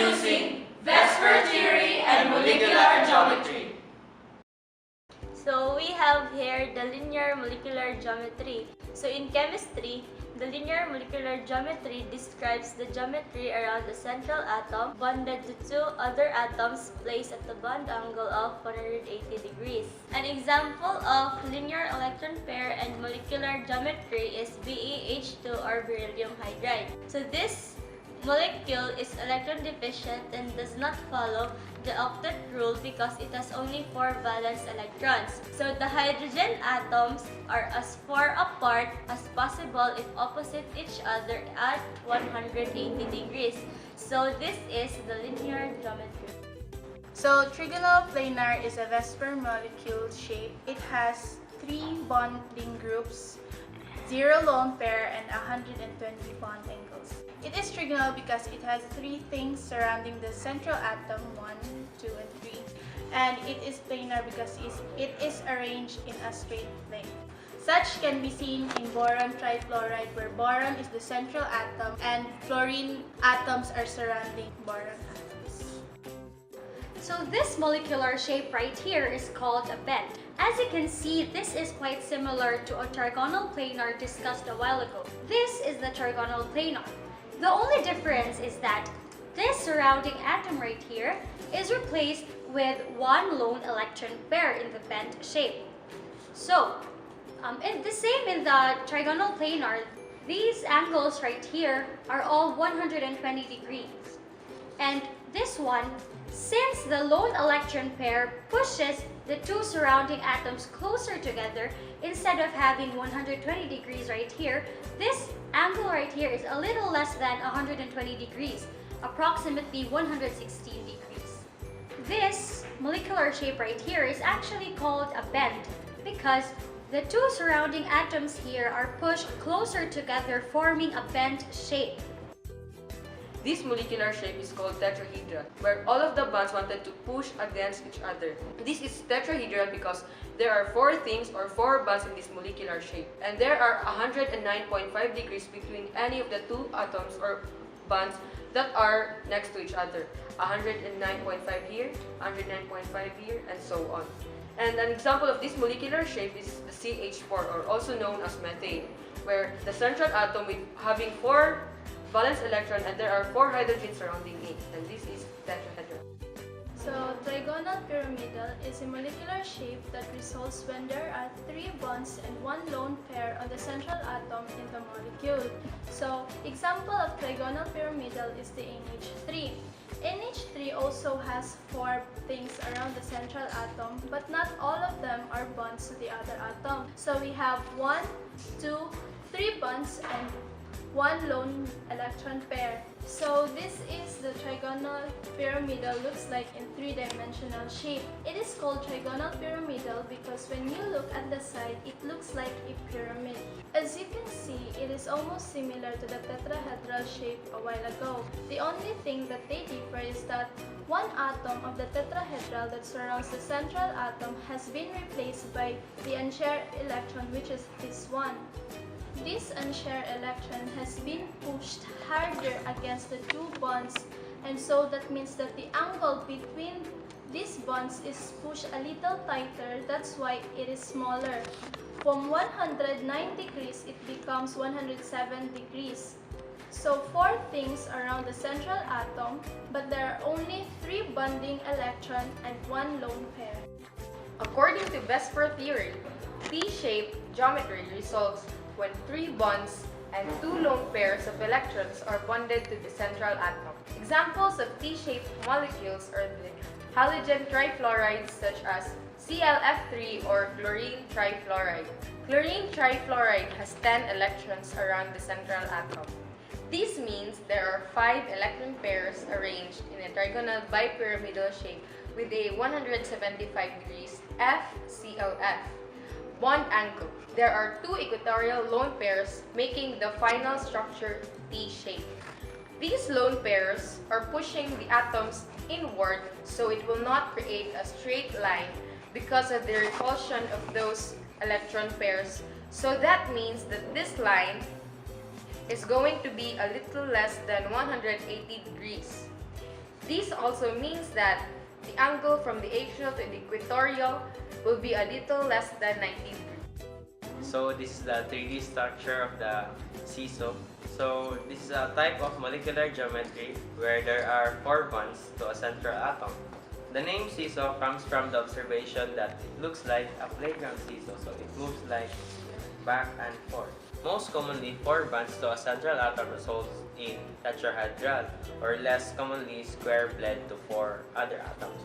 Introducing VSEPR theory and molecular geometry. So we have here the linear molecular geometry. So in chemistry, the linear molecular geometry describes the geometry around the central atom bonded to two other atoms placed at the bond angle of 180 degrees. An example of linear electron pair and molecular geometry is BeH2 or beryllium hydride. So this molecule is electron deficient and does not follow the octet rule because it has only 4 valence electrons. So the hydrogen atoms are as far apart as possible if opposite each other at 180 degrees. So this is the linear geometry. So trigonal planar is a VSEPR molecule shape. It has 3 bonding groups, 0 lone pair, and 120 bond angles. It is trigonal because it has 3 things surrounding the central atom, 1, 2, and 3. And it is planar because it is arranged in a straight plane. Such can be seen in boron trifluoride, where boron is the central atom and fluorine atoms are surrounding boron atoms. So this molecular shape right here is called a bend. As you can see, this is quite similar to a trigonal planar discussed a while ago. This is the trigonal planar. The only difference is that this surrounding atom right here is replaced with 1 lone electron pair in the bent shape. So, the same in the trigonal planar, these angles right here are all 120 degrees. And this one, since the lone electron pair pushes the 2 surrounding atoms closer together, instead of having 120 degrees right here, this angle right here is a little less than 120 degrees, approximately 116 degrees. This molecular shape right here is actually called a bend because the 2 surrounding atoms here are pushed closer together, forming a bent shape. This molecular shape is called tetrahedral, where all of the bonds wanted to push against each other. This is tetrahedral because there are 4 things or 4 bonds in this molecular shape, and there are 109.5 degrees between any of the 2 atoms or bonds that are next to each other. 109.5 here, 109.5 here, and so on. And an example of this molecular shape is the CH4, or also known as methane, where the central atom with having 4 valence electron and there are 4 hydrogens surrounding it, and this is tetrahedral. So trigonal pyramidal is a molecular shape that results when there are 3 bonds and 1 lone pair on the central atom in the molecule. So example of trigonal pyramidal is the NH3. NH3 also has 4 things around the central atom, but not all of them are bonds to the other atom. So we have 1, 2, 3 bonds and 1 lone electron pair. So this is the trigonal pyramidal looks like in 3-dimensional shape. It is called trigonal pyramidal because when you look at the side, it looks like a pyramid. As you can see, it is almost similar to the tetrahedral shape a while ago. The only thing that they differ is that 1 atom of the tetrahedral that surrounds the central atom has been replaced by the unshared electron, which is this one. This unshared electron has been pushed harder against the 2 bonds, and so that means that the angle between these bonds is pushed a little tighter. That's why it is smaller. From 109 degrees, it becomes 107 degrees. So 4 things around the central atom, but there are only 3 bonding electrons and 1 lone pair. According to VSEPR theory, T-shaped geometry results when 3 bonds and 2 lone pairs of electrons are bonded to the central atom. Examples of T-shaped molecules are the halogen trifluorides such as ClF3 or chlorine trifluoride. Chlorine trifluoride has 10 electrons around the central atom. This means there are 5 electron pairs arranged in a trigonal bipyramidal shape with a 175 degrees FCLF bond angle. There are 2 equatorial lone pairs making the final structure T-shape. These lone pairs are pushing the atoms inward so it will not create a straight line because of the repulsion of those electron pairs. So that means that this line is going to be a little less than 180 degrees. This also means that the angle from the axial to the equatorial will be a little less than 90 degrees. So this is the 3D structure of the seesaw. So this is a type of molecular geometry where there are 4 bonds to a central atom. The name seesaw comes from the observation that it looks like a playground seesaw, so it moves like back and forth. Most commonly, 4 bonds to a central atom results in tetrahedral, or less commonly square blend to 4 other atoms.